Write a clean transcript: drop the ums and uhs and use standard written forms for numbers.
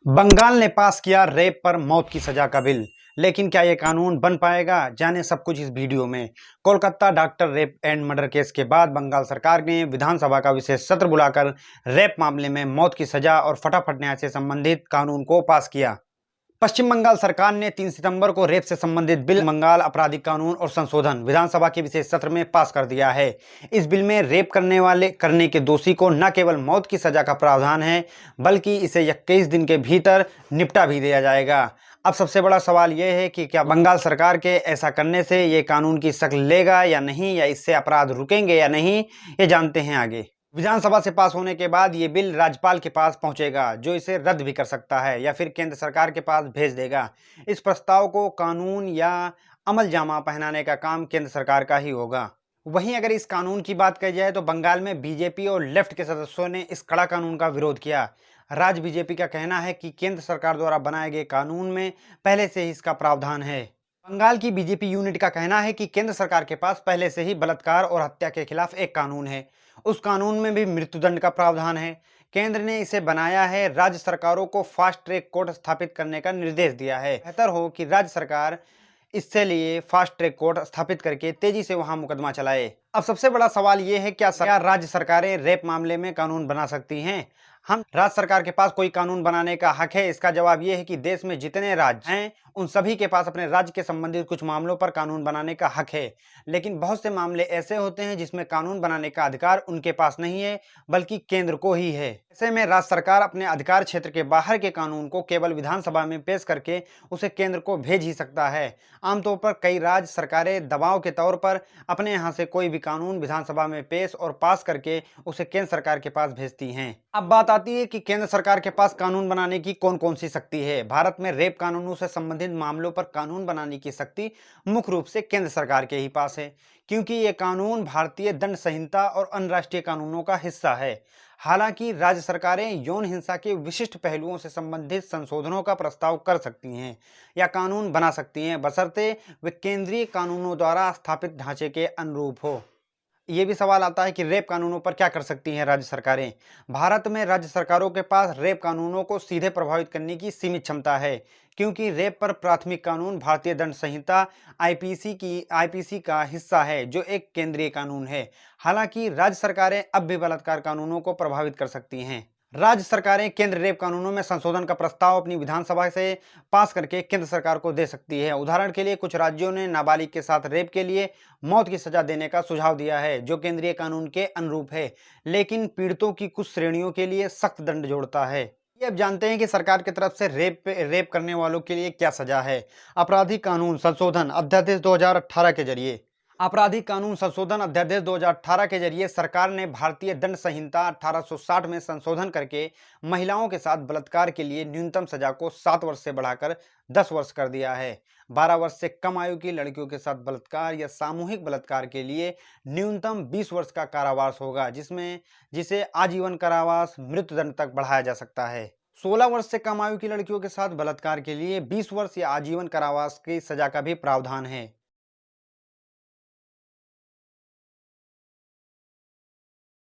बंगाल ने पास किया रेप पर मौत की सजा का बिल। लेकिन क्या यह कानून बन पाएगा? जाने सब कुछ इस वीडियो में। Kolkata doctor rape and murder case के बाद बंगाल सरकार ने विधानसभा का विशेष सत्र बुलाकर रेप मामले में मौत की सजा और फटाफट न्याय से संबंधित कानून को पास किया। पश्चिम बंगाल सरकार ने 3 सितंबर को रेप से संबंधित बिल बंगाल आपराधिक कानून और संशोधन विधानसभा के विशेष सत्र में पास कर दिया है। इस बिल में रेप करने के दोषी को न केवल मौत की सजा का प्रावधान है, बल्कि इसे 21 दिन के भीतर निपटा भी दिया जाएगा। अब सबसे बड़ा सवाल यह है कि क्या बंगाल सरकार के ऐसा करने से ये कानून की शक्ल लेगा या नहीं, या इससे अपराध रुकेंगे या नहीं, ये जानते हैं आगे। विधानसभा से पास होने के बाद ये बिल राज्यपाल के पास पहुंचेगा, जो इसे रद्द भी कर सकता है या फिर केंद्र सरकार के पास भेज देगा। इस प्रस्ताव को कानून या अमल जामा पहनाने का काम केंद्र सरकार का ही होगा। वहीं अगर इस कानून की बात कही जाए तो बंगाल में बीजेपी और लेफ्ट के सदस्यों ने इस कड़ा कानून का विरोध किया। राज्य बीजेपी का कहना है कि केंद्र सरकार द्वारा बनाए गए कानून में पहले से ही इसका प्रावधान है। बंगाल की बीजेपी यूनिट का कहना है कि केंद्र सरकार के पास पहले से ही बलात्कार और हत्या के खिलाफ एक कानून है। उस कानून में भी मृत्युदंड का प्रावधान है। केंद्र ने इसे बनाया है, राज्य सरकारों को फास्ट ट्रैक कोर्ट स्थापित करने का निर्देश दिया है। बेहतर हो कि राज्य सरकार इससे लिए फास्ट ट्रैक कोर्ट स्थापित करके तेजी से वहां मुकदमा चलाए। अब सबसे बड़ा सवाल यह है, क्या राज्य सरकारें रेप मामले में कानून बना सकती हैं? हम राज्य सरकार के पास कोई कानून बनाने का हक है? इसका जवाब यह है कि देश में जितने राज्य हैं उन सभी के पास अपने राज्य के संबंधित कुछ मामलों पर कानून बनाने का हक है। लेकिन बहुत से मामले ऐसे होते हैं जिसमें कानून बनाने का अधिकार उनके पास नहीं है, बल्कि केंद्र को ही है। ऐसे में राज्य सरकार अपने अधिकार क्षेत्र के बाहर के कानून को केवल विधानसभा में पेश करके उसे केंद्र को भेज ही सकता है। आमतौर पर कई राज्य सरकारें दबाव के तौर पर अपने यहाँ से कोई भी कानून विधानसभा में पेश और पास करके उसे केंद्र सरकार के पास भेजती हैं। अब बात आती है कि केंद्र सरकार के पास कानून बनाने की कौन कौन सी शक्ति है। भारत में रेप कानूनों से संबंधित मामलों पर कानून बनाने की शक्ति मुख्य रूप से केंद्र सरकार के ही पास है, क्योंकि ये कानून भारतीय दंड संहिता और अन्य राष्ट्रीय कानूनों का हिस्सा है। हालांकि राज्य सरकारें यौन हिंसा के विशिष्ट पहलुओं से संबंधित संशोधनों का प्रस्ताव कर सकती हैं या कानून बना सकती हैं, बशर्ते वे केंद्रीय कानूनों द्वारा स्थापित ढांचे के अनुरूप हो। ये भी सवाल आता है कि रेप कानूनों पर क्या कर सकती हैं राज्य सरकारें। भारत में राज्य सरकारों के पास रेप कानूनों को सीधे प्रभावित करने की सीमित क्षमता है, क्योंकि रेप पर प्राथमिक कानून भारतीय दंड संहिता आईपीसी का हिस्सा है, जो एक केंद्रीय कानून है। हालांकि राज्य सरकारें अब भी बलात्कार कानूनों को प्रभावित कर सकती हैं। राज्य सरकारें केंद्र रेप कानूनों में संशोधन का प्रस्ताव अपनी विधानसभा से पास करके केंद्र सरकार को दे सकती है। उदाहरण के लिए कुछ राज्यों ने नाबालिग के साथ रेप के लिए मौत की सजा देने का सुझाव दिया है, जो केंद्रीय कानून के अनुरूप है, लेकिन पीड़ितों की कुछ श्रेणियों के लिए सख्त दंड जोड़ता है। ये अब जानते हैं कि सरकार की तरफ से रेप करने वालों के लिए क्या सजा है। आपराधिक कानून संशोधन अध्यादेश 2018 के जरिए आपराधिक कानून संशोधन अध्यादेश 2018 के जरिए सरकार ने भारतीय दंड संहिता 1860 में संशोधन करके महिलाओं के साथ बलात्कार के लिए न्यूनतम सजा को 7 वर्ष से बढ़ाकर 10 वर्ष कर दिया है। 12 वर्ष से कम आयु की लड़कियों के साथ बलात्कार या सामूहिक बलात्कार के लिए न्यूनतम 20 वर्ष का कारावास होगा, जिसे आजीवन कारावास मृत्युदंड तक बढ़ाया जा सकता है। 16 वर्ष से कम आयु की लड़कियों के साथ बलात्कार के लिए 20 वर्ष या आजीवन कारावास की सजा का भी प्रावधान है।